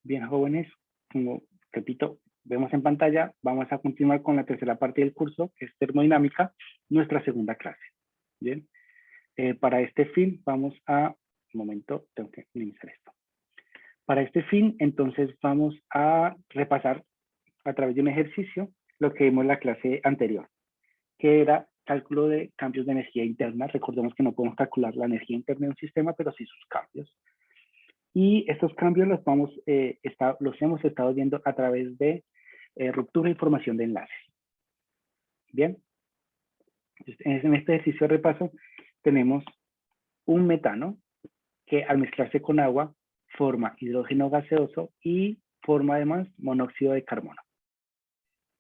Bien, jóvenes, como repito, vemos en pantalla, vamos a continuar con la tercera parte del curso, que es termodinámica, nuestra segunda clase. Bien, para este fin vamos a, un momento, tengo que minimizar esto. Para este fin, entonces vamos a repasar a través de un ejercicio lo que vimos en la clase anterior, que era cálculo de cambios de energía interna. Recordemos que no podemos calcular la energía interna de un sistema, pero sí sus cambios. Y estos cambios los hemos estado viendo a través de ruptura y formación de enlaces. Bien, en este ejercicio de repaso tenemos un metano que al mezclarse con agua forma hidrógeno gaseoso y forma además monóxido de carbono.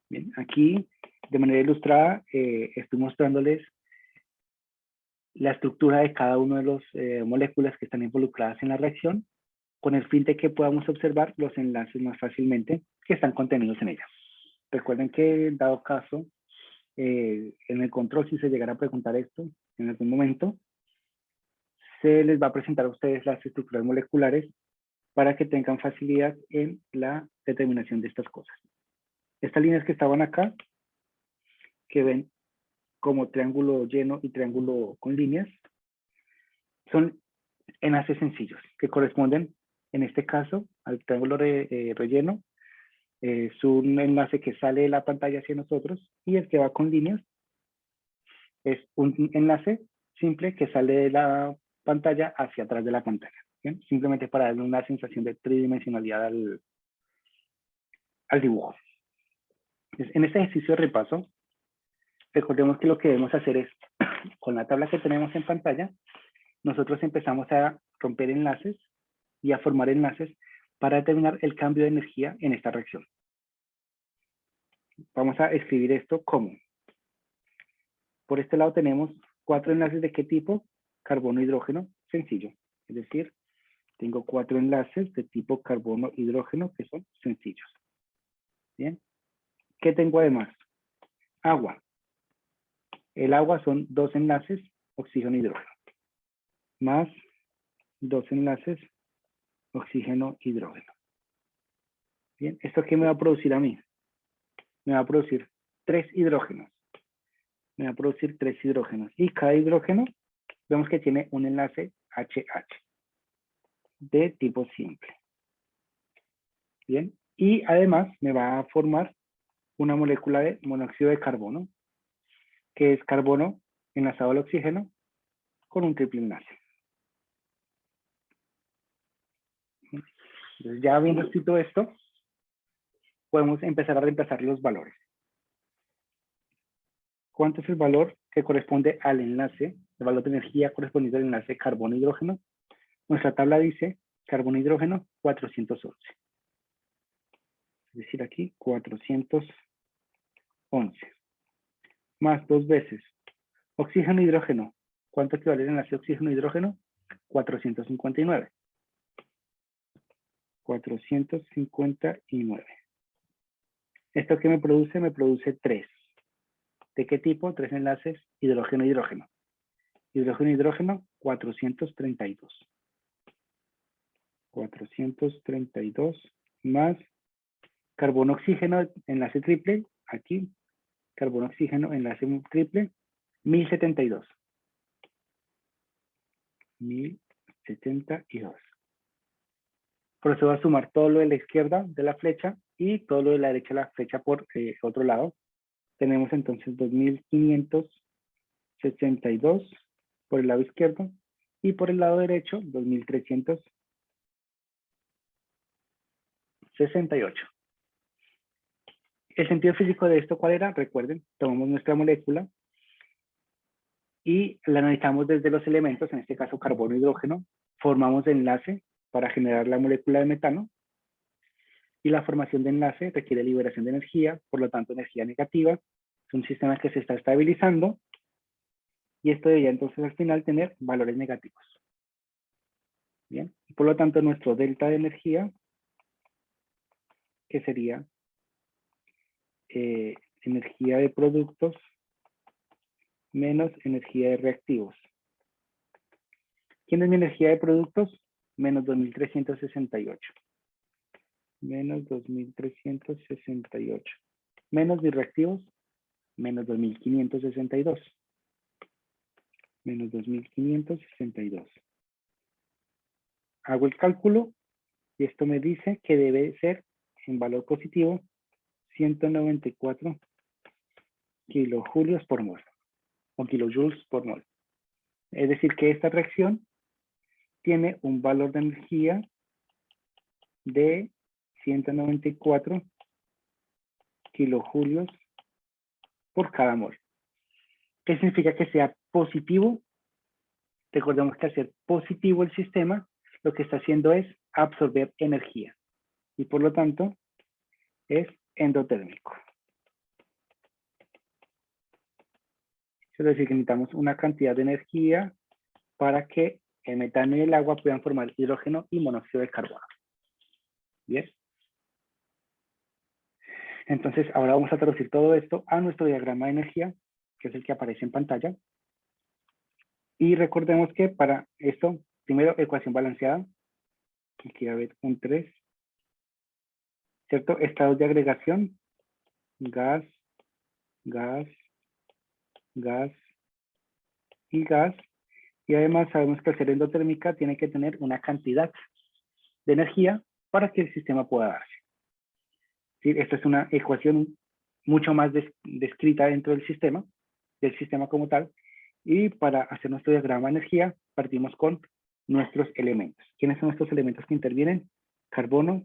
Bien, aquí de manera ilustrada estoy mostrándoles la estructura de cada una de las moléculas que están involucradas en la reacción, con el fin de que podamos observar los enlaces más fácilmente que están contenidos en ella. Recuerden que, dado caso, en el control, si se llegara a preguntar esto en algún momento, se les va a presentar a ustedes las estructuras moleculares para que tengan facilidad en la determinación de estas cosas. Estas líneas que estaban acá, que ven como triángulo lleno y triángulo con líneas, son enlaces sencillos que corresponden, en este caso, al triángulo relleno. Es un enlace que sale de la pantalla hacia nosotros, y el que va con líneas es un enlace simple que sale de la pantalla hacia atrás de la pantalla. ¿Bien? Simplemente para darle una sensación de tridimensionalidad al dibujo. Entonces, en este ejercicio de repaso, recordemos que lo que debemos hacer es, con la tabla que tenemos en pantalla, nosotros empezamos a romper enlaces y a formar enlaces para determinar el cambio de energía en esta reacción. Vamos a escribir esto como: por este lado tenemos 4 enlaces de qué tipo, carbono-hidrógeno, sencillo. Es decir, tengo 4 enlaces de tipo carbono-hidrógeno que son sencillos. Bien. ¿Qué tengo además? Agua. El agua son 2 enlaces, oxígeno-hidrógeno. Más 2 enlaces, oxígeno-hidrógeno. Bien, ¿esto qué me va a producir a mí? Me va a producir 3 hidrógenos. Me va a producir 3 hidrógenos. Y cada hidrógeno, vemos que tiene un enlace HH de tipo simple. Bien, y además me va a formar una molécula de monóxido de carbono, que es carbono enlazado al oxígeno con un triple enlace. Entonces, ya habiendo escrito esto, podemos empezar a reemplazar los valores. ¿Cuánto es el valor que corresponde al enlace, el valor de energía correspondiente al enlace carbono-hidrógeno? Nuestra tabla dice carbono-hidrógeno 411. Es decir, aquí 411. Más 2 veces oxígeno-hidrógeno. ¿Cuánto equivale el enlace oxígeno-hidrógeno? 459. 459. ¿Esto qué me produce? Me produce 3. ¿De qué tipo? 3 enlaces hidrógeno-hidrógeno. Hidrógeno-hidrógeno, 432. 432 más carbono-oxígeno, enlace triple, aquí, carbono-oxígeno, enlace triple, 1072. 1072. Procedo a sumar todo lo de la izquierda de la flecha y todo lo de la derecha de la flecha por otro lado. Tenemos entonces 2562 por el lado izquierdo y por el lado derecho 2368. El sentido físico de esto, ¿cuál era? Recuerden, tomamos nuestra molécula y la analizamos desde los elementos, en este caso carbono y hidrógeno, formamos enlace para generar la molécula de metano, y la formación de enlace requiere liberación de energía, por lo tanto energía negativa. Es un sistema que se está estabilizando y esto debería entonces al final tener valores negativos. Bien, y por lo tanto nuestro delta de energía, que sería energía de productos menos energía de reactivos. ¿Quién es mi energía de productos? Menos 2368. menos 2368. Menos mis reactivos, menos 2562. Menos 2562. Hago el cálculo y esto me dice que debe ser en valor positivo 194 kilojulios por mol o kilojoules por mol. Es decir, que esta reacción tiene un valor de energía de 194 kilojulios por cada mol. ¿Qué significa que sea positivo? Recordemos que al ser positivo el sistema, lo que está haciendo es absorber energía y por lo tanto es endotérmico. Es decir, que necesitamos una cantidad de energía para que el metano y el agua puedan formar hidrógeno y monóxido de carbono. ¿Bien? Entonces, ahora vamos a traducir todo esto a nuestro diagrama de energía, que es el que aparece en pantalla. Y recordemos que para esto, primero, ecuación balanceada. Aquí va a haber un 3. ¿Cierto? Estados de agregación. Gas, gas, gas y gas. Y además sabemos que al ser endotérmica tiene que tener una cantidad de energía para que el sistema pueda darse. ¿Sí? Esta es una ecuación mucho más descrita dentro del sistema como tal. Y para hacer nuestro diagrama de energía, partimos con nuestros elementos. ¿Quiénes son estos elementos que intervienen? Carbono,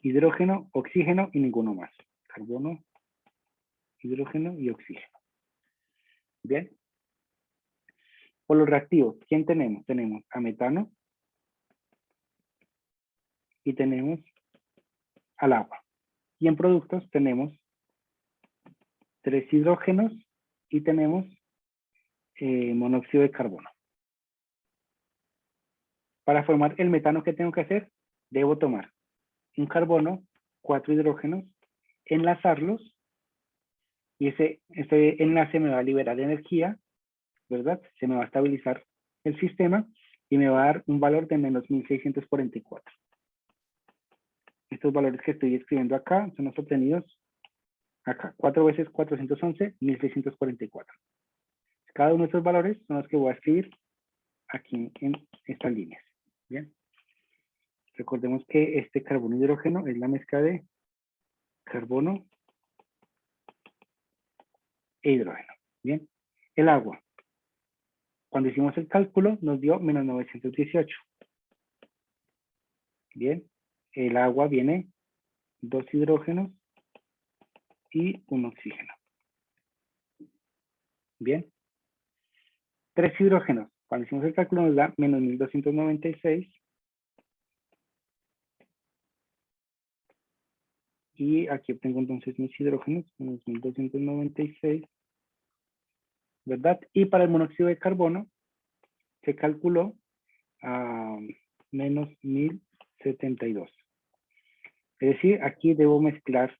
hidrógeno, oxígeno y ninguno más. Carbono, hidrógeno y oxígeno. Bien. Por los reactivos, ¿quién tenemos? Tenemos a metano y tenemos al agua. Y en productos tenemos 3 hidrógenos y tenemos monóxido de carbono. Para formar el metano, ¿qué tengo que hacer? Debo tomar un carbono, 4 hidrógenos, enlazarlos y ese enlace me va a liberar energía, ¿verdad? Se me va a estabilizar el sistema y me va a dar un valor de menos 1644. Estos valores que estoy escribiendo acá son los obtenidos acá. 4 veces 411, 1644. Cada uno de estos valores son los que voy a escribir aquí en estas líneas. Bien. Recordemos que este carbono y hidrógeno es la mezcla de carbono e hidrógeno. Bien. El agua. Cuando hicimos el cálculo nos dio menos 918. Bien. El agua viene 2 hidrógenos y un oxígeno. Bien. 3 hidrógenos. Cuando hicimos el cálculo nos da menos 1296. Y aquí obtengo entonces mis hidrógenos, menos 1296. ¿Verdad? Y para el monóxido de carbono se calculó a menos 1072. Es decir, aquí debo mezclar,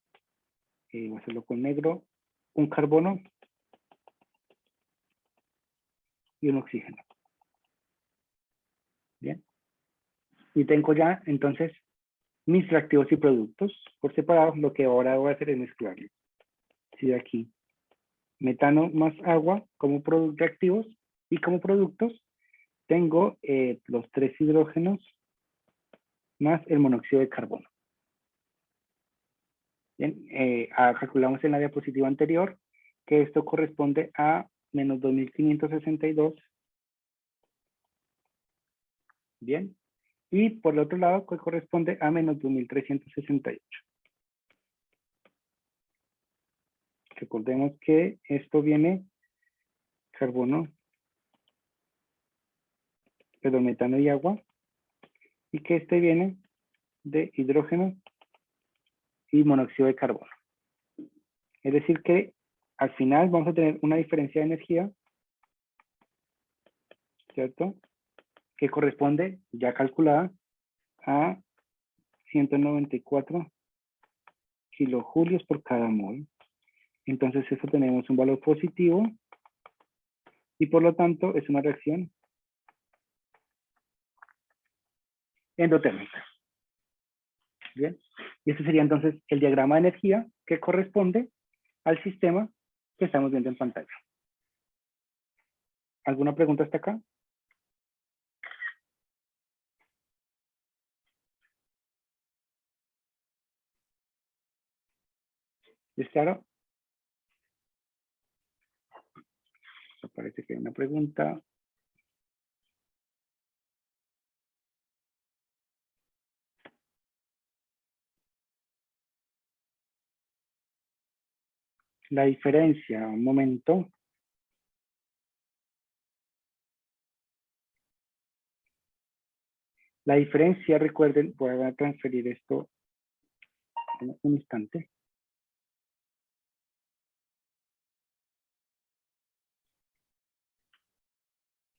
voy a hacerlo con negro, un carbono y un oxígeno. Bien. Y tengo ya entonces mis reactivos y productos por separado. Lo que ahora voy a hacer es mezclarlos. Si de aquí metano más agua como reactivos y como productos tengo los 3 hidrógenos más el monóxido de carbono. Bien, calculamos en la diapositiva anterior que esto corresponde a menos 2562. Bien, y por el otro lado que corresponde a menos 2368. Recordemos que esto viene carbono, perdón, metano y agua, y que este viene de hidrógeno y monóxido de carbono. Es decir que al final vamos a tener una diferencia de energía, ¿cierto? Que corresponde, ya calculada, a 194 kilojulios por cada mol. Entonces eso tenemos un valor positivo y por lo tanto es una reacción endotérmica. Bien, y este sería entonces el diagrama de energía que corresponde al sistema que estamos viendo en pantalla. ¿Alguna pregunta hasta acá? ¿Es claro? Me parece que hay una pregunta. La diferencia, un momento. La diferencia, recuerden, voy a transferir esto en un instante.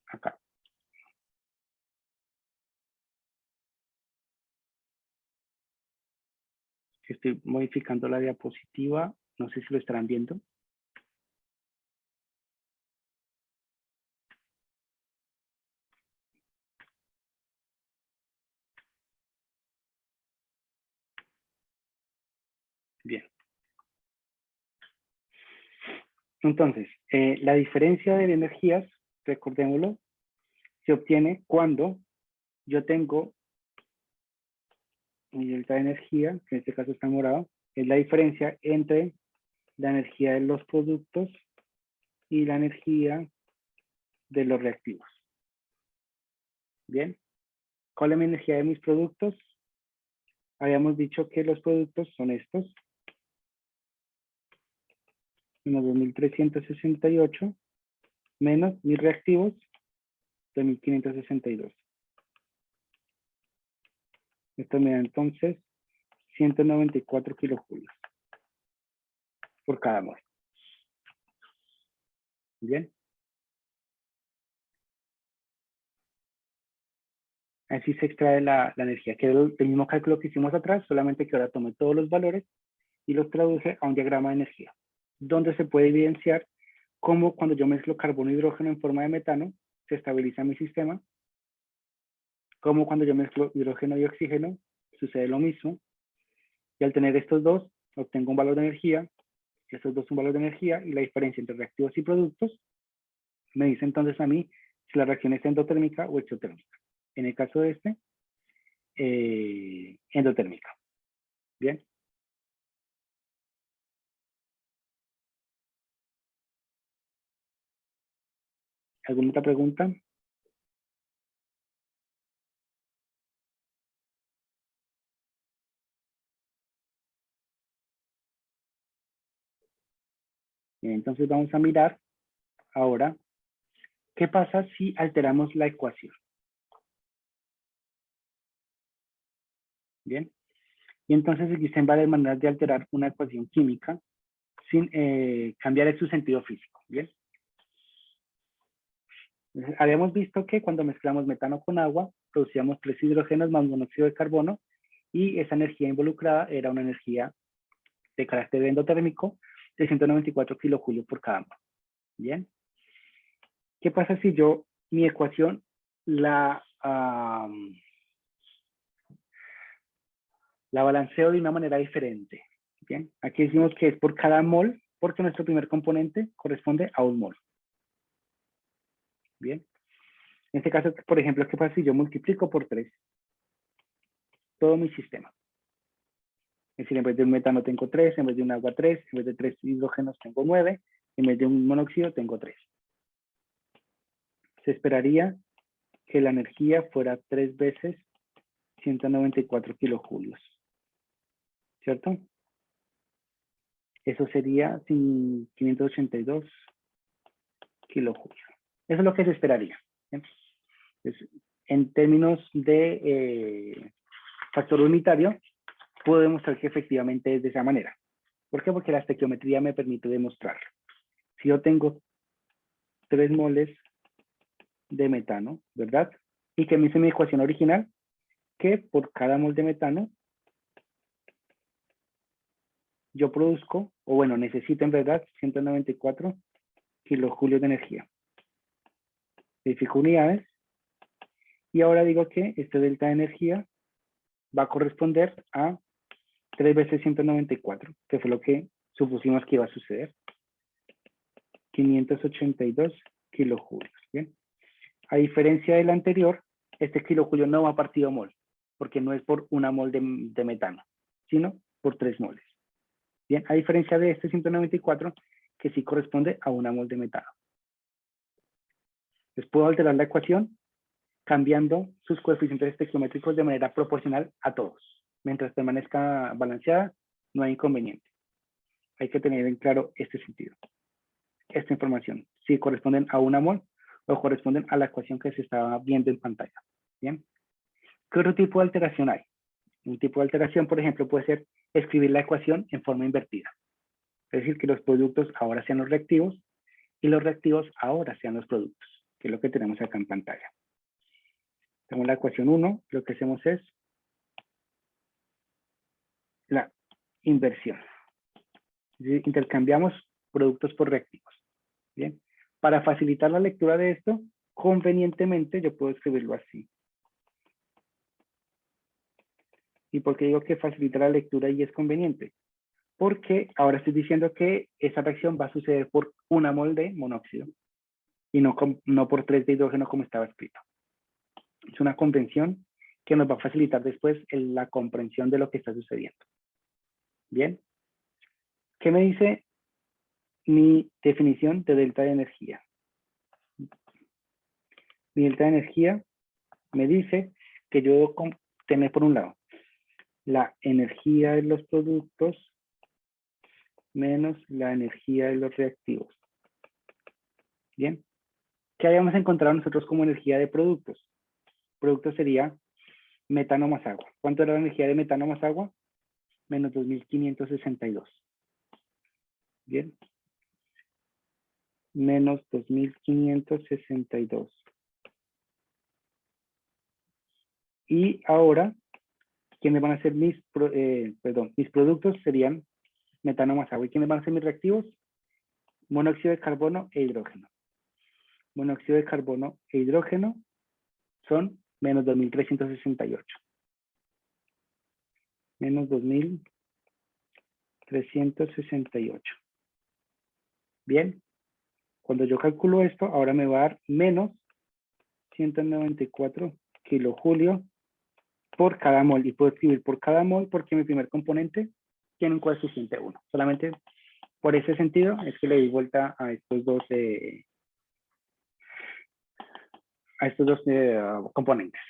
Acá. Estoy modificando la diapositiva. No sé si lo estarán viendo. Bien. Entonces, la diferencia de energías, recordémoslo, se obtiene cuando yo tengo mi delta de energía, que en este caso está morado, es la diferencia entre la energía de los productos y la energía de los reactivos. Bien. ¿Cuál es mi energía de mis productos? Habíamos dicho que los productos son estos. Unos 2368 menos mis reactivos de 1562. Esto me da entonces 194 kilojulios por cada mol. Bien. Así se extrae la energía, que es el mismo cálculo que hicimos atrás, solamente que ahora tomé todos los valores y los traduje a un diagrama de energía, donde se puede evidenciar cómo cuando yo mezclo carbono e hidrógeno en forma de metano, se estabiliza mi sistema, cómo cuando yo mezclo hidrógeno y oxígeno, sucede lo mismo, y al tener estos dos, obtengo un valor de energía, estos dos un valor de energía, y la diferencia entre reactivos y productos me dice entonces a mí si la reacción es endotérmica o exotérmica. En el caso de este, endotérmica. Bien. ¿Alguna otra pregunta? Bien, entonces vamos a mirar ahora qué pasa si alteramos la ecuación. Bien. Y entonces existen varias maneras de alterar una ecuación química sin cambiar su sentido físico. Bien. Habíamos visto que cuando mezclamos metano con agua, producíamos 3 hidrógenos más monóxido de carbono y esa energía involucrada era una energía de carácter endotérmico de 194 kilojulios por cada mol. Bien. ¿Qué pasa si yo mi ecuación la balanceo de una manera diferente? Bien. Aquí decimos que es por cada mol, porque nuestro primer componente corresponde a un mol. Bien. En este caso, por ejemplo, ¿qué pasa si yo multiplico por 3 todo mi sistema? Es decir, en vez de un metano tengo 3, en vez de un agua 3, en vez de 3 hidrógenos tengo 9, en vez de un monóxido tengo 3. Se esperaría que la energía fuera 3 veces 194 kilojulios. ¿Cierto? Eso sería 582 kilojulios. Eso es lo que se esperaría. Entonces, en términos de factor unitario, puedo demostrar que efectivamente es de esa manera. ¿Por qué? Porque la estequiometría me permite demostrarlo. Si yo tengo 3 moles de metano, ¿verdad? Y que me dice mi ecuación original, que por cada mol de metano, yo produzco, o bueno, necesito en verdad 194 kilojulios de energía. Verifico unidades, y ahora digo que este delta de energía va a corresponder a 3 veces 194, que fue lo que supusimos que iba a suceder. 582 kilojulios. Bien. A diferencia del anterior, este kilojulio no va partido a mol, porque no es por una mol de metano, sino por 3 moles. Bien, a diferencia de este 194, que sí corresponde a una mol de metano. Les puedo alterar la ecuación cambiando sus coeficientes estequiométricos de manera proporcional a todos. Mientras permanezca balanceada, no hay inconveniente. Hay que tener en claro este sentido. Esta información, si corresponden a una mol o corresponden a la ecuación que se estaba viendo en pantalla. Bien. ¿Qué otro tipo de alteración hay? Un tipo de alteración, por ejemplo, puede ser escribir la ecuación en forma invertida. Es decir, que los productos ahora sean los reactivos y los reactivos ahora sean los productos, que es lo que tenemos acá en pantalla. Tenemos la ecuación 1, lo que hacemos es la inversión. Intercambiamos productos por reactivos. Bien. Para facilitar la lectura de esto, convenientemente yo puedo escribirlo así. ¿Y por qué digo que facilita la lectura y es conveniente? Porque ahora estoy diciendo que esa reacción va a suceder por una mol de monóxido y no por 3 de hidrógeno como estaba escrito. Es una convención que nos va a facilitar después la comprensión de lo que está sucediendo. Bien. ¿Qué me dice mi definición de delta de energía? Mi delta de energía me dice que yo debo tener por un lado la energía de los productos menos la energía de los reactivos. Bien. ¿Qué habíamos encontrado nosotros como energía de productos? Producto sería metano más agua. ¿Cuánto era la energía de metano más agua? Menos 2562. Bien. Menos 2562. Y ahora, ¿quiénes van a ser mis productos? Serían metano más agua. ¿Y quiénes van a ser mis reactivos? Monóxido de carbono e hidrógeno. Monóxido de carbono e hidrógeno son menos 2368. Menos 2368. Bien. Cuando yo calculo esto, ahora me va a dar menos 194 kilojulios por cada mol. Y puedo escribir por cada mol porque mi primer componente tiene un coeficiente 1. Solamente por ese sentido es que le di vuelta a estos dos, componentes.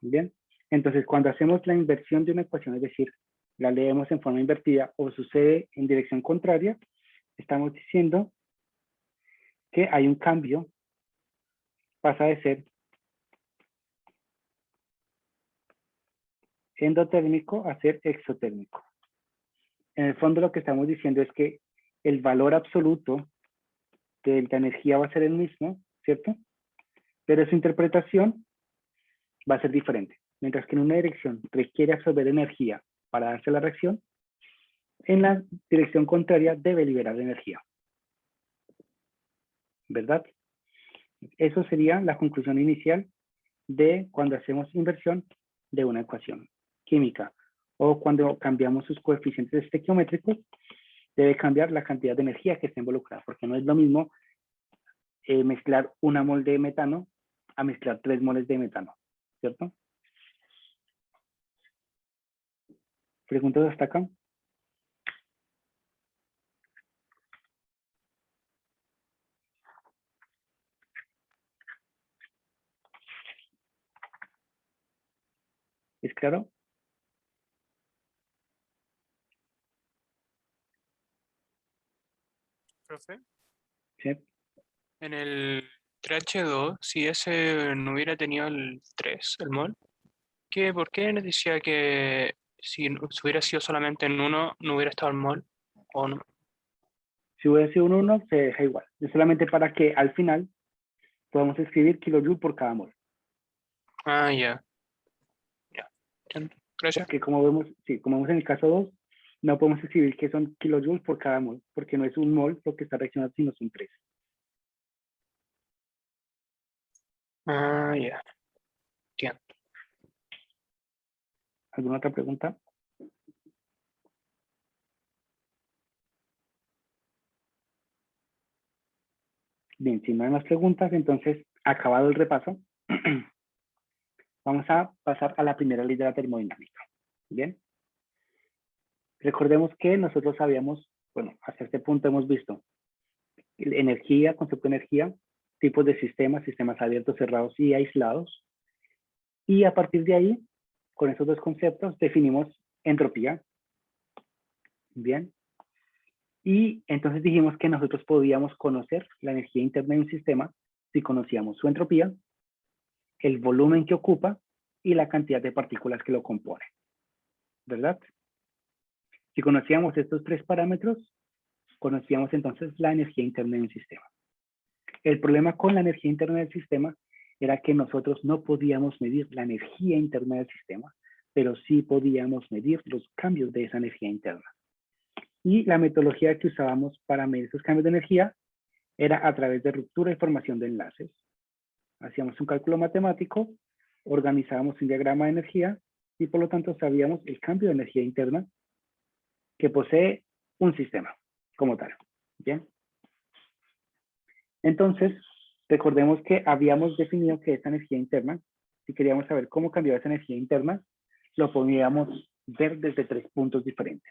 Bien. Entonces, cuando hacemos la inversión de una ecuación, es decir, la leemos en forma invertida o sucede en dirección contraria, estamos diciendo que hay un cambio, pasa de ser endotérmico a ser exotérmico. En el fondo lo que estamos diciendo es que el valor absoluto de la energía va a ser el mismo, ¿cierto? Pero su interpretación va a ser diferente. Mientras que en una dirección requiere absorber energía para darse la reacción, en la dirección contraria debe liberar energía. ¿Verdad? Eso sería la conclusión inicial de cuando hacemos inversión de una ecuación química o cuando cambiamos sus coeficientes estequiométricos, debe cambiar la cantidad de energía que está involucrada, porque no es lo mismo mezclar una mol de metano a mezclar 3 moles de metano, ¿cierto? ¿Preguntas hasta acá? ¿Es claro? Profe, Sí. en el 3H2, si ese no hubiera tenido el 3, el mol, ¿por qué nos decía que si hubiera sido solamente en uno, no hubiera estado el mol? ¿O no? Si hubiera sido un 1, se deja igual. Es solamente para que al final podamos escribir kilojoule por cada mol. Ah, ya. Ya. Entiendo. Gracias. Porque como vemos, sí, como vemos en el caso 2, no podemos escribir que son kilojoules por cada mol, porque no es un mol lo que está reaccionando, sino son 3. Ah, ya. Entiendo. ¿Alguna otra pregunta? Bien, si no hay más preguntas, entonces, acabado el repaso, vamos a pasar a la primera ley de la termodinámica. Bien. Recordemos que nosotros sabíamos, bueno, hasta este punto hemos visto energía, concepto de energía, tipos de sistemas, sistemas abiertos, cerrados y aislados. Y a partir de ahí, con esos dos conceptos, definimos entropía. Bien. Y entonces dijimos que nosotros podíamos conocer la energía interna de un sistema si conocíamos su entropía, el volumen que ocupa y la cantidad de partículas que lo componen. ¿Verdad? Si conocíamos estos tres parámetros, conocíamos entonces la energía interna de un sistema. El problema con la energía interna del sistema era que nosotros no podíamos medir la energía interna del sistema, pero sí podíamos medir los cambios de esa energía interna. Y la metodología que usábamos para medir esos cambios de energía era a través de ruptura y formación de enlaces. Hacíamos un cálculo matemático, organizábamos un diagrama de energía y por lo tanto sabíamos el cambio de energía interna que posee un sistema como tal. ¿Bien? Entonces, recordemos que habíamos definido que esa energía interna, si queríamos saber cómo cambiaba esa energía interna, lo podíamos ver desde tres puntos diferentes.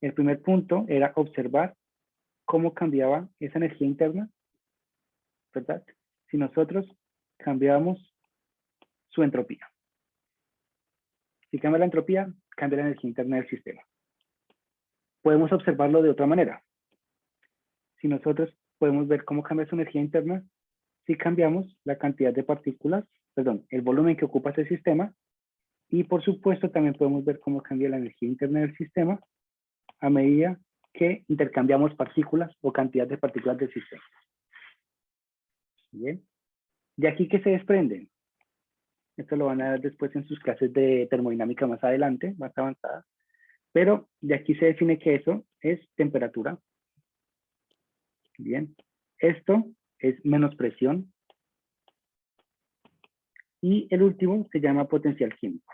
El primer punto era observar cómo cambiaba esa energía interna, ¿verdad? Si nosotros cambiamos su entropía. Si cambia la entropía, cambia la energía interna del sistema. Podemos observarlo de otra manera. Si nosotros podemos ver cómo cambia su energía interna, si cambiamos la cantidad de partículas, perdón, el volumen que ocupa ese sistema, y por supuesto también podemos ver cómo cambia la energía interna del sistema a medida que intercambiamos partículas o cantidad de partículas del sistema. Bien. De aquí que se desprenden. Esto lo van a ver después en sus clases de termodinámica más adelante, más avanzadas. Pero de aquí se define que eso es temperatura. Bien. Esto es menos presión. Y el último se llama potencial químico.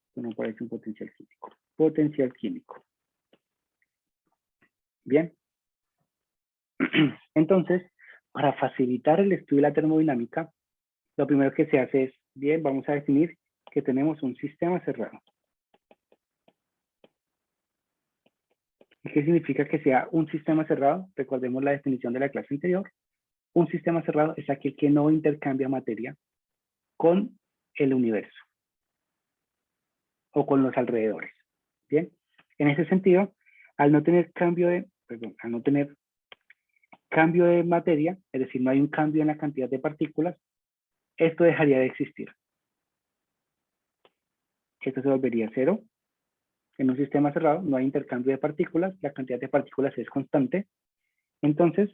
Esto no parece un potencial químico. Potencial químico. Bien. Entonces, para facilitar el estudio de la termodinámica, lo primero que se hace es, bien, vamos a definir que tenemos un sistema cerrado. ¿Y qué significa que sea un sistema cerrado? Recordemos la definición de la clase anterior. Un sistema cerrado es aquel que no intercambia materia con el universo o con los alrededores. Bien, en ese sentido, al no tener cambio de materia, es decir, no hay un cambio en la cantidad de partículas, esto dejaría de existir. Esto se volvería cero. En un sistema cerrado no hay intercambio de partículas, la cantidad de partículas es constante. Entonces,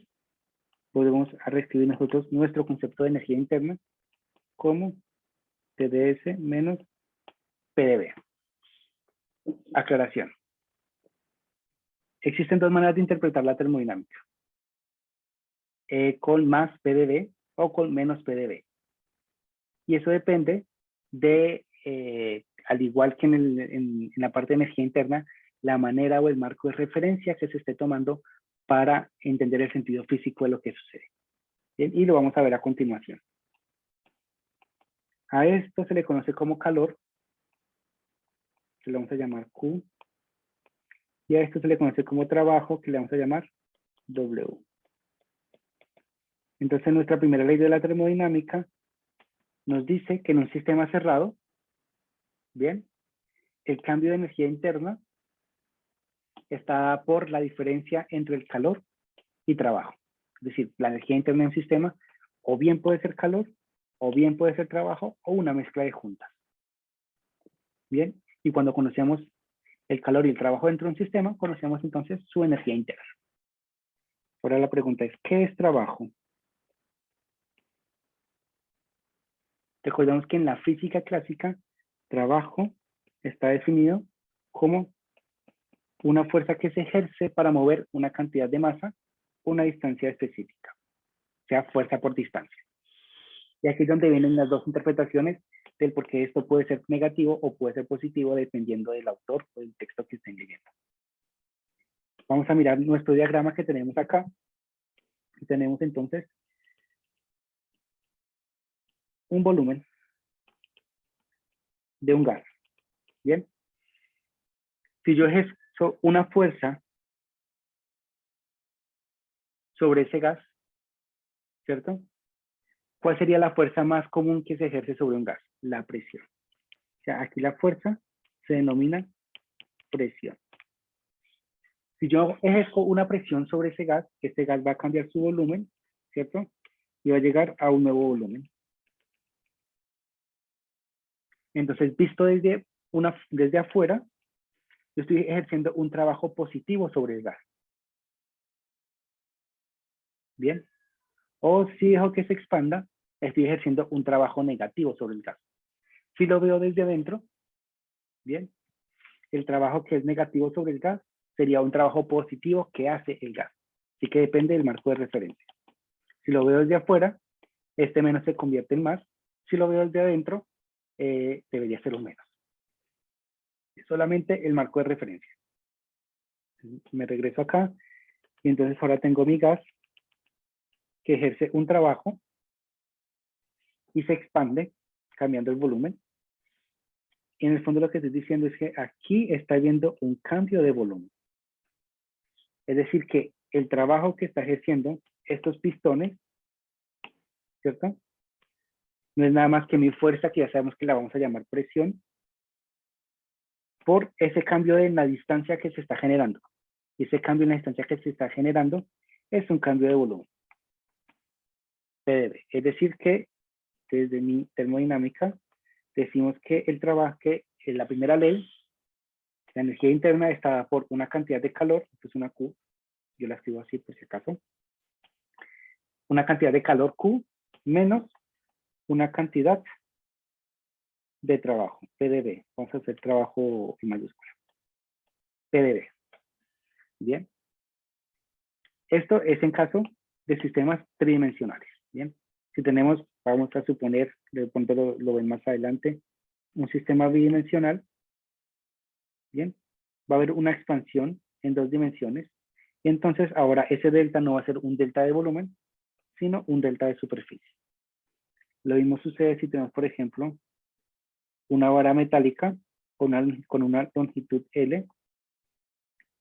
podemos reescribir nosotros nuestro concepto de energía interna como TdS menos PdV. Aclaración. Existen dos maneras de interpretar la termodinámica. Con más PdV o con menos PdV. Y eso depende de, al igual que en la parte de energía interna, la manera o el marco de referencia que se esté tomando para entender el sentido físico de lo que sucede. Bien, y lo vamos a ver a continuación. A esto se le conoce como calor, que le vamos a llamar Q, y a esto se le conoce como trabajo, que le vamos a llamar W. Entonces, nuestra primera ley de la termodinámica nos dice que en un sistema cerrado, bien, el cambio de energía interna está dada por la diferencia entre el calor y trabajo. Es decir, la energía interna de un sistema o bien puede ser calor, o bien puede ser trabajo, o una mezcla de juntas. Bien, y cuando conocemos el calor y el trabajo dentro de un sistema, conocemos entonces su energía interna. Ahora la pregunta es, ¿qué es trabajo? Recordemos que en la física clásica, trabajo está definido como una fuerza que se ejerce para mover una cantidad de masa a una distancia específica, o sea, fuerza por distancia. Y aquí es donde vienen las dos interpretaciones del por qué esto puede ser negativo o puede ser positivo dependiendo del autor o del texto que estén leyendo. Vamos a mirar nuestro diagrama que tenemos acá. Y tenemos entonces un volumen de un gas. Bien. Si yo ejerzo una fuerza sobre ese gas, ¿cierto? ¿Cuál sería la fuerza más común que se ejerce sobre un gas? La presión. O sea, aquí la fuerza se denomina presión. Si yo ejerzo una presión sobre ese gas, este gas va a cambiar su volumen, ¿cierto? Y va a llegar a un nuevo volumen. Entonces, visto desde afuera, yo estoy ejerciendo un trabajo positivo sobre el gas. Bien. O si dejo que se expanda, estoy ejerciendo un trabajo negativo sobre el gas. Si lo veo desde adentro, bien, el trabajo que es negativo sobre el gas sería un trabajo positivo que hace el gas. Así que depende del marco de referencia. Si lo veo desde afuera, este menos se convierte en más. Si lo veo desde adentro, debería ser un menos. Es solamente el marco de referencia. Me regreso acá y entonces ahora tengo mi gas que ejerce un trabajo y se expande cambiando el volumen. Y en el fondo lo que estoy diciendo es que aquí está habiendo un cambio de volumen. Es decir, que el trabajo que está ejerciendo estos pistones, ¿cierto? No es nada más que mi fuerza, que ya sabemos que la vamos a llamar presión, por ese cambio en la distancia que se está generando. Y ese cambio en la distancia que se está generando es un cambio de volumen. PdV. Es decir que desde mi termodinámica decimos que el trabajo, que en la primera ley, la energía interna está dada por una cantidad de calor, esto es una Q, yo la escribo así por si acaso, una cantidad de calor Q menos una cantidad de trabajo, PdV. Vamos a hacer trabajo en mayúscula. PdV. Bien. Esto es en caso de sistemas tridimensionales. Bien. Si tenemos, vamos a suponer, de pronto lo ven más adelante, un sistema bidimensional, bien, va a haber una expansión en 2 dimensiones. Y entonces ahora ese delta no va a ser un delta de volumen, sino un delta de superficie. Lo mismo sucede si tenemos, por ejemplo, una vara metálica con una longitud L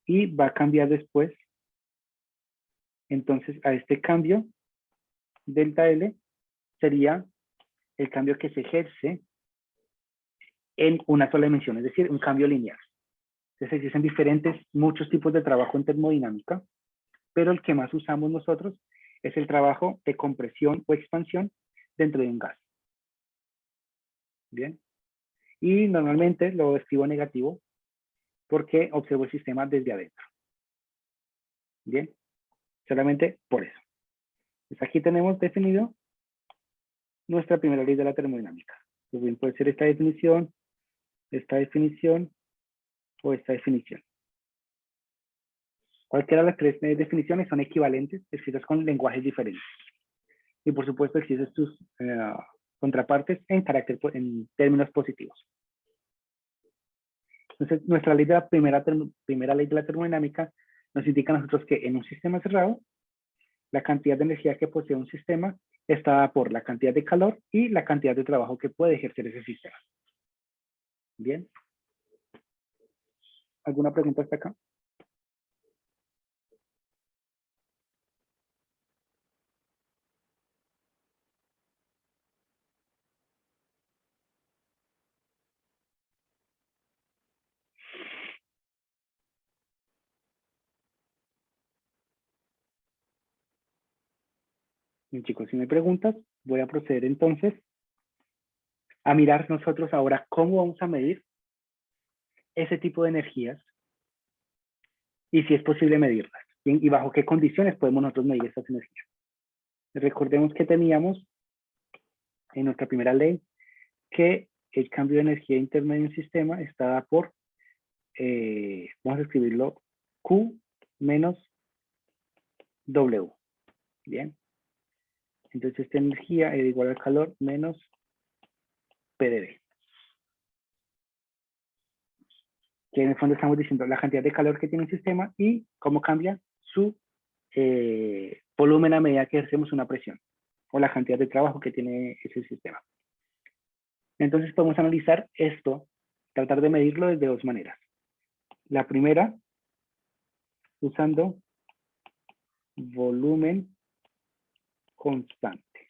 y va a cambiar después. Entonces, a este cambio, delta L, sería el cambio que se ejerce en una sola dimensión, es decir, un cambio lineal. Entonces, existen muchos tipos de trabajo en termodinámica, pero el que más usamos nosotros es el trabajo de compresión o expansión dentro de un gas. Bien. Y normalmente lo escribo negativo porque observo el sistema desde adentro. Bien. Solamente por eso. Entonces, aquí tenemos definido nuestra primera ley de la termodinámica. Pues bien, puede ser esta definición o esta definición. Cualquiera de las tres definiciones son equivalentes, escritas con lenguajes diferentes. Y por supuesto existen sus contrapartes en términos positivos. Entonces, nuestra ley de la primera ley de la termodinámica nos indica a nosotros que en un sistema cerrado, la cantidad de energía que posee un sistema está dada por la cantidad de calor y la cantidad de trabajo que puede ejercer ese sistema. Bien. ¿Alguna pregunta hasta acá? Bien, chicos, si me preguntas, voy a proceder entonces a mirar nosotros ahora cómo vamos a medir ese tipo de energías y si es posible medirlas. Bien, y bajo qué condiciones podemos nosotros medir estas energías. Recordemos que teníamos en nuestra primera ley que el cambio de energía interna de un sistema está dada por, vamos a escribirlo, Q menos W. Bien. Entonces esta energía es igual al calor menos PdV. Que en el fondo estamos diciendo la cantidad de calor que tiene un sistema y cómo cambia su volumen a medida que ejercemos una presión, o la cantidad de trabajo que tiene ese sistema. Entonces podemos analizar esto, tratar de medirlo desde dos maneras. La primera, usando volumen constante.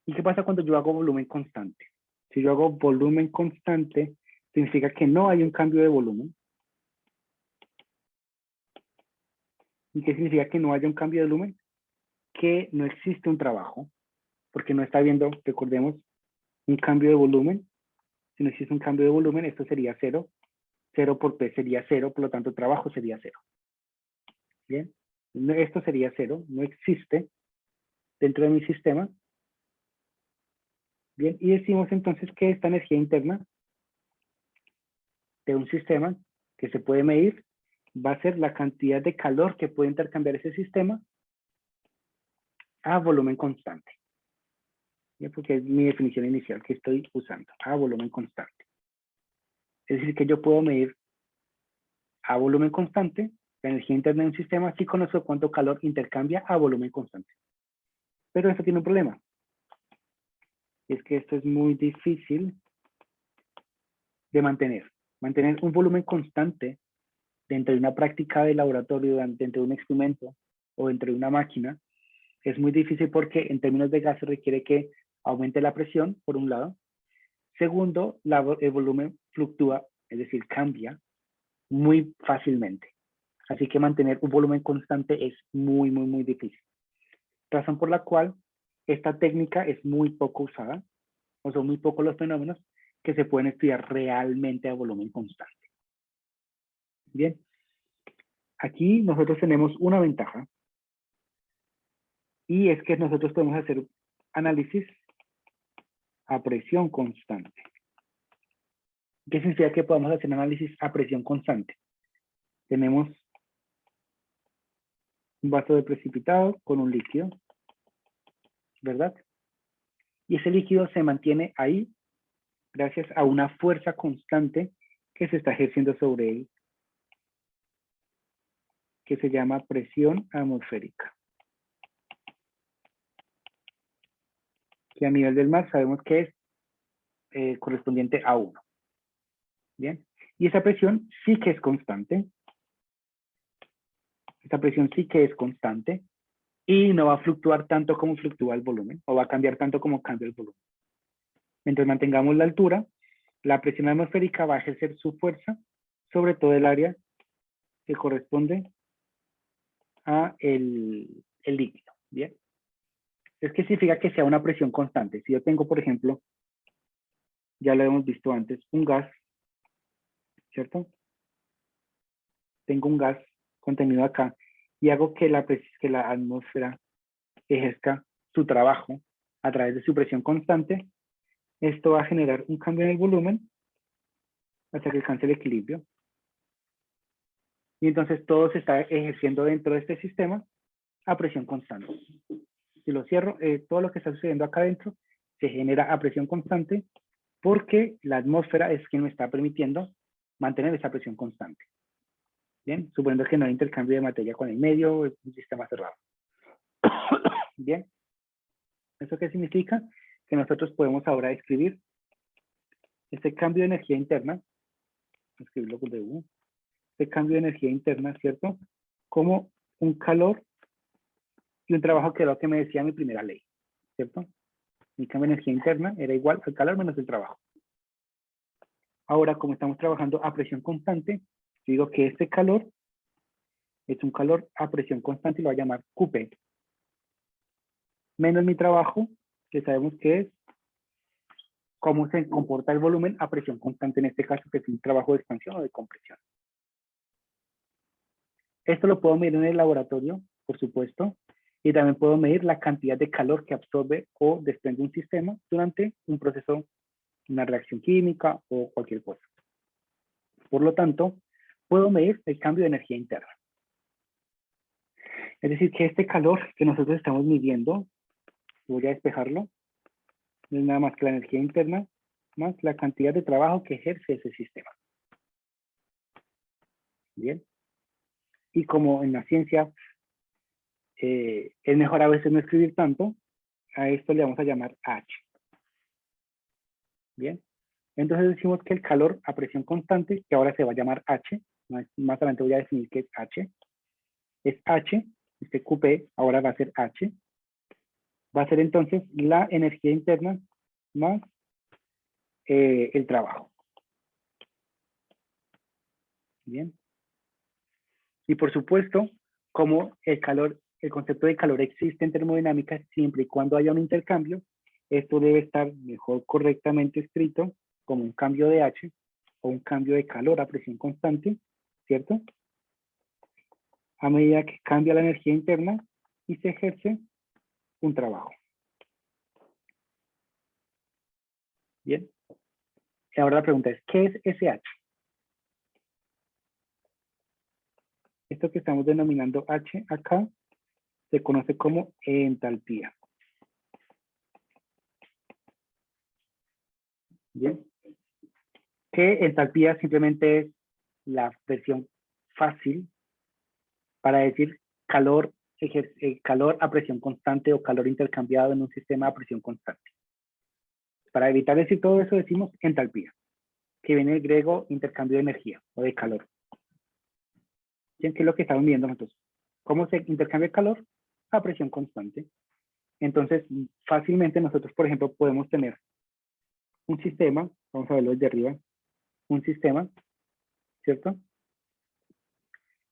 ¿Y qué pasa cuando yo hago volumen constante? Si yo hago volumen constante, significa que no hay un cambio de volumen. ¿Y qué significa que no haya un cambio de volumen? Que no existe un trabajo, porque no está habiendo, recordemos, un cambio de volumen. Si no existe un cambio de volumen, esto sería cero. 0 por P sería 0, por lo tanto trabajo sería 0. Bien, esto sería 0, no existe dentro de mi sistema. Bien, y decimos entonces que esta energía interna de un sistema que se puede medir va a ser la cantidad de calor que puede intercambiar ese sistema a volumen constante. ¿Bien? Porque es mi definición inicial que estoy usando, a volumen constante. Es decir, que yo puedo medir a volumen constante la energía interna de un sistema si conozco cuánto calor intercambia a volumen constante. Pero esto tiene un problema. Es que esto es muy difícil de mantener. Mantener un volumen constante dentro de una práctica de laboratorio, dentro de un experimento o dentro de una máquina, es muy difícil porque en términos de gases requiere que aumente la presión, por un lado. Segundo, el volumen fluctúa, es decir, cambia muy fácilmente. Así que mantener un volumen constante es muy, muy, muy difícil. Razón por la cual esta técnica es muy poco usada, o son muy pocos los fenómenos que se pueden estudiar realmente a volumen constante. Bien, aquí nosotros tenemos una ventaja, y es que nosotros podemos hacer análisis a presión constante. ¿Qué significa que podamos hacer análisis a presión constante? Tenemos un vaso de precipitado con un líquido, ¿verdad? Y ese líquido se mantiene ahí gracias a una fuerza constante que se está ejerciendo sobre él, que se llama presión atmosférica. Que a nivel del mar sabemos que es correspondiente a 1. Bien, y esa presión sí que es constante. Esta presión sí que es constante y no va a fluctuar tanto como fluctúa el volumen, o va a cambiar tanto como cambia el volumen. Mientras mantengamos la altura, la presión atmosférica va a ejercer su fuerza sobre todo el área que corresponde a el líquido. Bien, es que significa que sea una presión constante. Si yo tengo, por ejemplo, ya lo hemos visto antes, un gas, ¿cierto? Tengo un gas contenido acá y hago que la atmósfera ejerza su trabajo a través de su presión constante. Esto va a generar un cambio en el volumen hasta que alcance el equilibrio. Y entonces todo se está ejerciendo dentro de este sistema a presión constante. Si lo cierro, todo lo que está sucediendo acá adentro se genera a presión constante porque la atmósfera es quien me está permitiendo mantener esa presión constante. Bien, suponiendo que no hay intercambio de materia con el medio, es un sistema cerrado. Bien, ¿eso qué significa? Que nosotros podemos ahora escribir este cambio de energía interna, escribirlo con W, este cambio de energía interna, ¿cierto? Como un calor y un trabajo que era lo que me decía mi primera ley, ¿cierto? Mi cambio de energía interna era igual al calor menos el trabajo. Ahora, como estamos trabajando a presión constante, digo que este calor es un calor a presión constante y lo voy a llamar QP. Menos mi trabajo, que sabemos que es cómo se comporta el volumen a presión constante en este caso, que es un trabajo de expansión o de compresión. Esto lo puedo medir en el laboratorio, por supuesto, y también puedo medir la cantidad de calor que absorbe o desprende un sistema durante un proceso, una reacción química o cualquier cosa. Por lo tanto, puedo medir el cambio de energía interna. Es decir, que este calor que nosotros estamos midiendo, voy a despejarlo, no es nada más que la energía interna más la cantidad de trabajo que ejerce ese sistema. Bien. Y como en la ciencia es mejor a veces no escribir tanto, a esto le vamos a llamar H. Bien. Entonces decimos que el calor a presión constante, que ahora se va a llamar H, más adelante voy a definir qué es H, este QP ahora va a ser H, va a ser entonces la energía interna más el trabajo. Bien. Y por supuesto, como el concepto de calor existe en termodinámica, siempre y cuando haya un intercambio, esto debe estar mejor correctamente escrito como un cambio de H o un cambio de calor a presión constante, ¿cierto? A medida que cambia la energía interna y se ejerce un trabajo. Bien. Y ahora la pregunta es, ¿qué es SH? Esto que estamos denominando H acá se conoce como entalpía. Bien. Que entalpía simplemente es la versión fácil para decir calor, calor a presión constante o calor intercambiado en un sistema a presión constante. Para evitar decir todo eso decimos entalpía, que viene del griego intercambio de energía o de calor. ¿Qué es lo que estamos viendo nosotros? ¿Cómo se intercambia el calor? A presión constante. Entonces, fácilmente nosotros, por ejemplo, podemos tener un sistema, vamos a verlo desde arriba, un sistema, ¿cierto?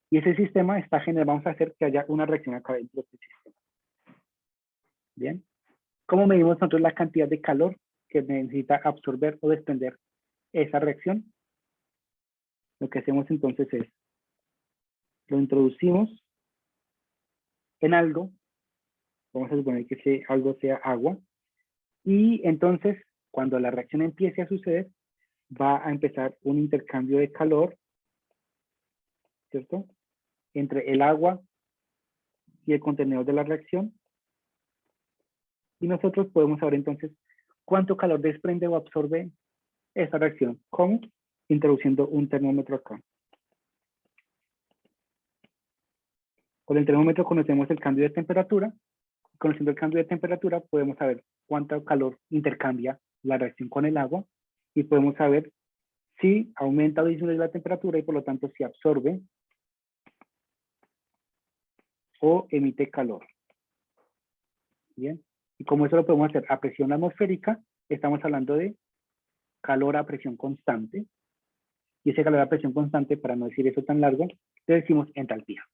Y ese sistema está generado, vamos a hacer que haya una reacción acá dentro de este sistema. Bien. ¿Cómo medimos nosotros la cantidad de calor que necesita absorber o desprender esa reacción? Lo que hacemos entonces es, lo introducimos en algo, vamos a suponer que ese algo sea agua, y entonces cuando la reacción empiece a suceder, va a empezar un intercambio de calor, ¿cierto? Entre el agua y el contenedor de la reacción, y nosotros podemos saber entonces cuánto calor desprende o absorbe esa reacción. ¿Cómo? Introduciendo un termómetro acá. Con el termómetro conocemos el cambio de temperatura. Conociendo el cambio de temperatura podemos saber cuánto calor intercambia la reacción con el agua y podemos saber si aumenta o disminuye la temperatura y por lo tanto si absorbe o emite calor. Bien. Y como eso lo podemos hacer a presión atmosférica, estamos hablando de calor a presión constante. Y ese calor a presión constante, para no decir eso tan largo, le decimos entalpía.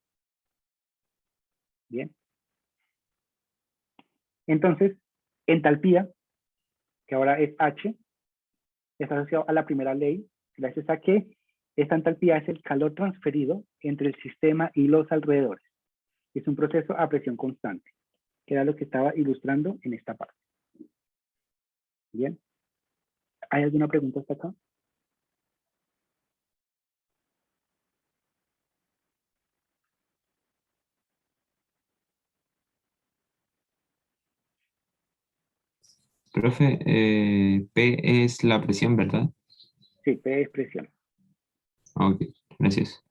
Bien. Entonces, entalpía, que ahora es H, está asociado a la primera ley, gracias a que esta entalpía es el calor transferido entre el sistema y los alrededores. Es un proceso a presión constante, que era lo que estaba ilustrando en esta parte. Bien. ¿Hay alguna pregunta hasta acá? Profe, P es la presión, ¿verdad? Sí, P es presión. Ok, gracias.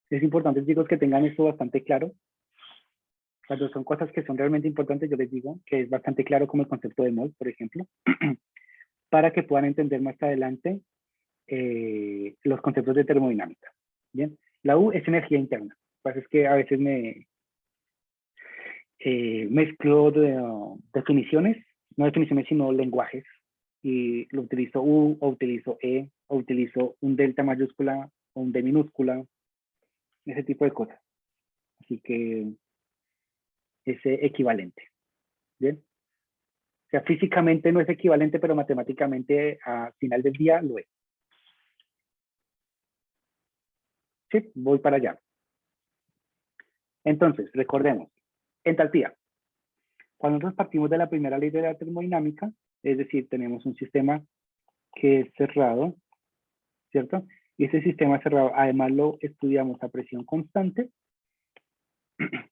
Es importante, chicos, que tengan esto bastante claro. Cuando son cosas que son realmente importantes, yo les digo que es bastante claro como el concepto de mol, por ejemplo, para que puedan entender más adelante los conceptos de termodinámica. Bien, la U es energía interna. Lo que pasa es que a veces me mezclo definiciones, no definiciones, sino lenguajes, y lo utilizo U, o utilizo E, o utilizo un delta mayúscula, o un D minúscula, ese tipo de cosas. Así que es equivalente. Bien. O sea, físicamente no es equivalente, pero matemáticamente al final del día lo es. Sí, voy para allá. Entonces, recordemos, entalpía. Cuando nosotros partimos de la primera ley de la termodinámica, es decir, tenemos un sistema que es cerrado, ¿cierto? Y ese sistema cerrado, además lo estudiamos a presión constante.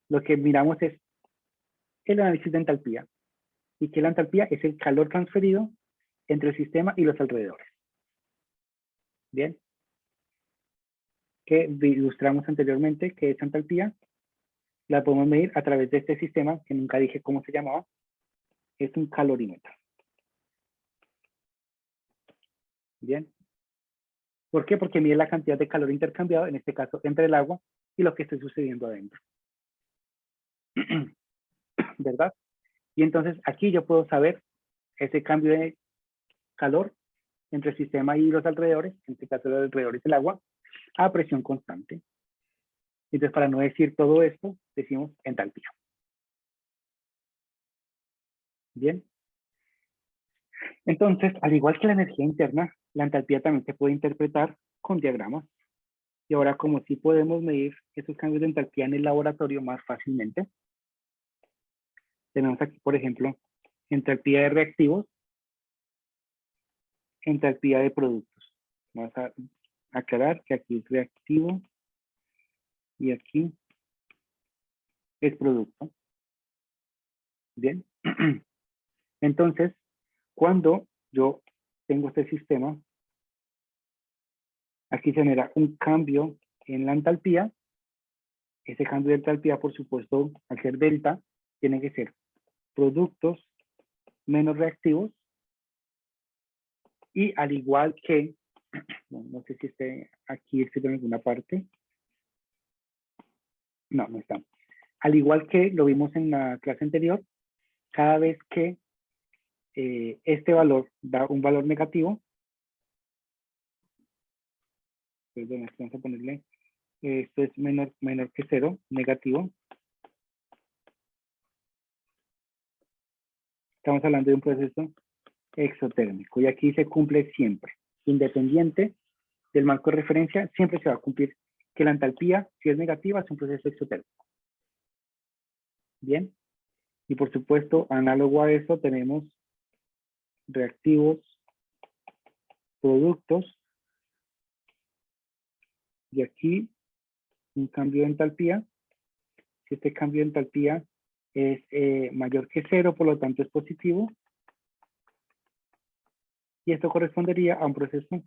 Lo que miramos es el análisis de entalpía. Y que la entalpía es el calor transferido entre el sistema y los alrededores. Bien. Que ilustramos anteriormente, que esa entalpía la podemos medir a través de este sistema, que nunca dije cómo se llamaba. Es un calorímetro. Bien. ¿Por qué? Porque mide la cantidad de calor intercambiado, en este caso, entre el agua y lo que esté sucediendo adentro. ¿Verdad? Y entonces aquí yo puedo saber ese cambio de calor entre el sistema y los alrededores, en este caso los alrededores del agua, a presión constante. Entonces, para no decir todo esto, decimos entalpía. Bien. Entonces, al igual que la energía interna, la entalpía también se puede interpretar con diagramas. Y ahora, como sí podemos medir esos cambios de entalpía en el laboratorio más fácilmente, tenemos aquí, por ejemplo, entalpía de reactivos, entalpía de productos. Vamos a aclarar que aquí es reactivo y aquí es producto. Bien. Entonces, cuando yo tengo este sistema, aquí se genera un cambio en la entalpía. Ese cambio de entalpía, por supuesto, al ser delta, tiene que ser productos menos reactivos. Y al igual que, no sé si esté aquí escrito en alguna parte. No, no está. Al igual que lo vimos en la clase anterior, cada vez que este valor da un valor negativo, perdón, vamos a ponerle, esto es menor que 0, negativo. Estamos hablando de un proceso exotérmico y aquí se cumple siempre, independiente del marco de referencia, siempre se va a cumplir que la entalpía, si es negativa, es un proceso exotérmico. Bien, y por supuesto, análogo a eso tenemos reactivos, productos, y aquí un cambio de entalpía. Si este cambio de entalpía es mayor que 0, por lo tanto es positivo. Y esto correspondería a un proceso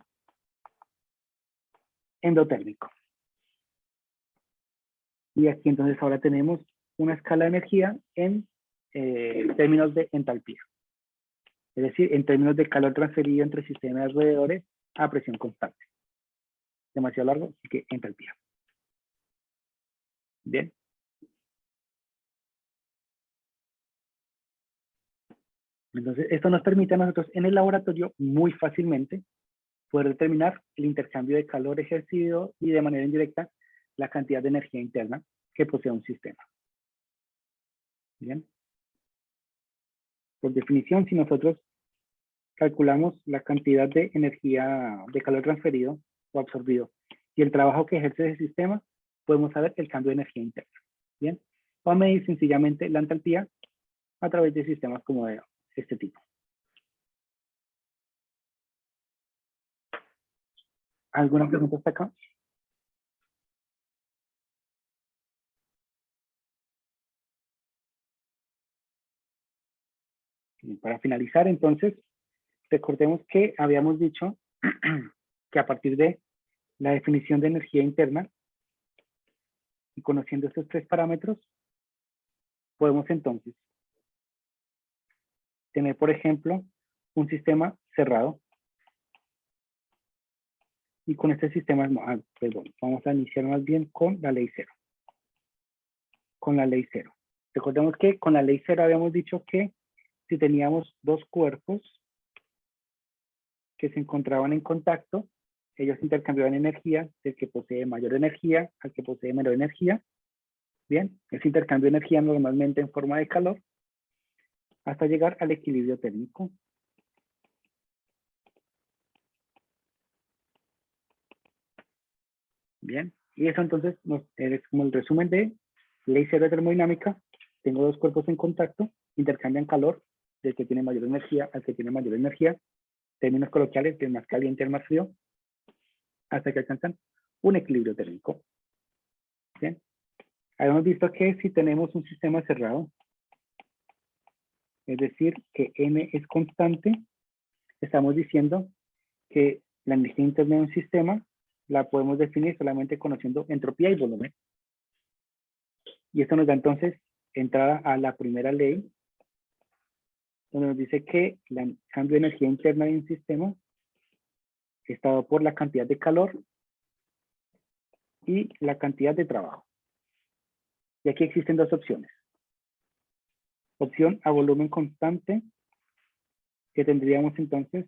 endotérmico. Y aquí entonces ahora tenemos una escala de energía en términos de entalpía. Es decir, en términos de calor transferido entre sistemas de alrededores a presión constante. Demasiado largo, así que entalpía. Bien. Entonces, esto nos permite a nosotros en el laboratorio muy fácilmente poder determinar el intercambio de calor ejercido y de manera indirecta la cantidad de energía interna que posee un sistema. Bien. Por definición, si nosotros calculamos la cantidad de energía, de calor transferido o absorbido y el trabajo que ejerce ese sistema, podemos saber el cambio de energía interna. Bien. O a medir sencillamente la entalpía a través de sistemas como de este tipo. ¿Alguna pregunta hasta acá? Y para finalizar, entonces, recordemos que habíamos dicho que a partir de la definición de energía interna y conociendo estos tres parámetros, podemos entonces tener, por ejemplo, un sistema cerrado. Y con este sistema, vamos a iniciar más bien con la ley cero. Con la ley cero. Recordemos que con la ley cero habíamos dicho que si teníamos dos cuerpos que se encontraban en contacto, ellos intercambiaban energía del que posee mayor energía al que posee menor energía. Bien, ese intercambio de energía normalmente en forma de calor hasta llegar al equilibrio térmico. Bien, y eso entonces es como el resumen de ley cero de termodinámica. Tengo dos cuerpos en contacto, intercambian calor del que tiene mayor energía al que tiene mayor energía. Términos coloquiales, del más caliente al más frío. hasta que alcanzan un equilibrio térmico. Bien. Habíamos visto que si tenemos un sistema cerrado, es decir, que n es constante, estamos diciendo que la energía interna de un sistema la podemos definir solamente conociendo entropía y volumen. Y esto nos da entonces entrada a la primera ley, donde nos dice que el cambio de energía interna de un sistema está dado por la cantidad de calor y la cantidad de trabajo. Y aquí existen dos opciones. Opción a volumen constante, que tendríamos entonces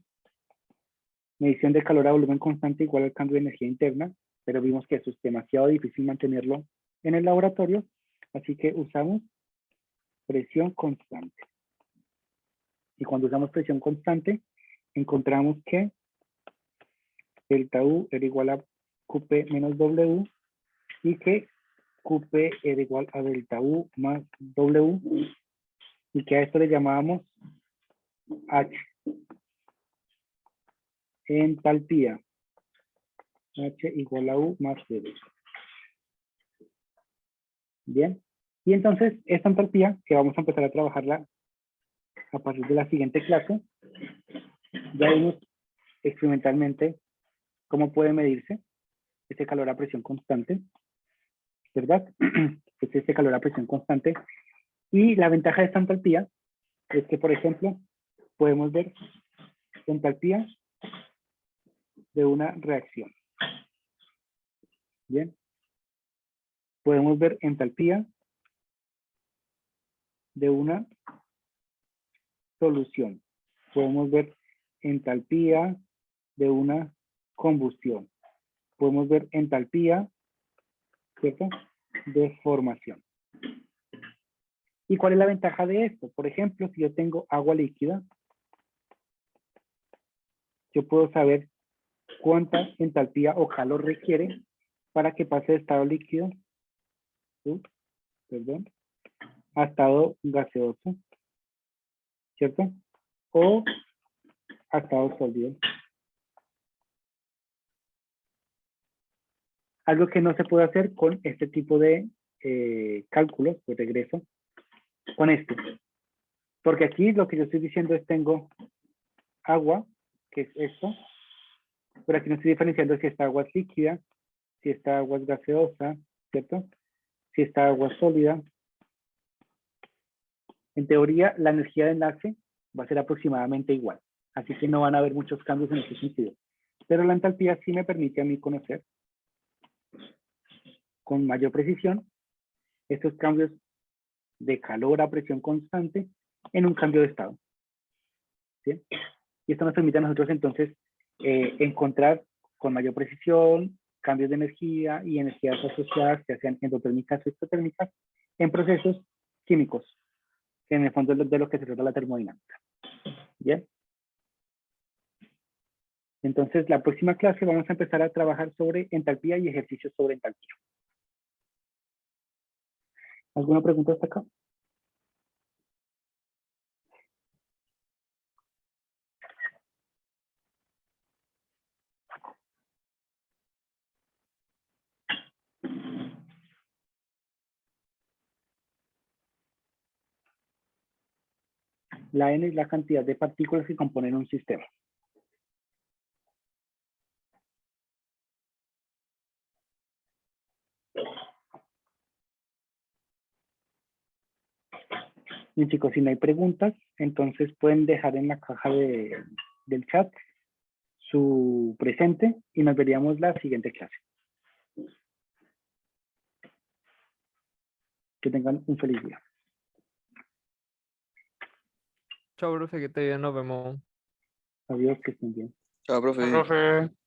medición de calor a volumen constante igual al cambio de energía interna, pero vimos que eso es demasiado difícil mantenerlo en el laboratorio, así que usamos presión constante. Y cuando usamos presión constante, encontramos que delta U era igual a QP menos W y que QP era igual a delta U más W y que a esto le llamábamos H. Entalpía. H igual a U más W. Bien. Y entonces esta entalpía, que vamos a empezar a trabajarla a partir de la siguiente clase, ya vimos experimentalmente cómo puede medirse este calor a presión constante, ¿verdad? Es este calor a presión constante. Y la ventaja de esta entalpía es que, por ejemplo, podemos ver entalpía de una reacción. Bien. Podemos ver entalpía de una solución. Podemos ver entalpía de una combustión. Podemos ver entalpía, ¿cierto?, de formación. ¿Y cuál es la ventaja de esto? Por ejemplo, si yo tengo agua líquida, yo puedo saber cuánta entalpía o calor requiere para que pase de estado líquido, a estado gaseoso, ¿cierto? O a estado sólido. Algo que no se puede hacer con este tipo de cálculos, de regreso, con este. Porque aquí lo que yo estoy diciendo es tengo agua, que es esto, pero aquí no estoy diferenciando si esta agua es líquida, si esta agua es gaseosa, ¿cierto? Si esta agua es sólida. En teoría, la energía de enlace va a ser aproximadamente igual. Así que no van a haber muchos cambios en ese sentido. Pero la entalpía sí me permite a mí conocer con mayor precisión estos cambios de calor a presión constante en un cambio de estado. ¿Sí? Y esto nos permite a nosotros entonces encontrar con mayor precisión cambios de energía y energías asociadas, ya sean endotérmicas o exotérmicas, en procesos químicos, que en el fondo es de lo que se trata la termodinámica. ¿Bien? Entonces, la próxima clase vamos a empezar a trabajar sobre entalpía y ejercicios sobre entalpía. ¿Alguna pregunta hasta acá? La N es la cantidad de partículas que componen un sistema. Bien, chicos, si no hay preguntas, entonces pueden dejar en la caja del chat su presente y nos veríamos la siguiente clase. Que tengan un feliz día. Chao, profe, que esté bien, nos vemos. Adiós, que estén bien. Chao, profe. Profe.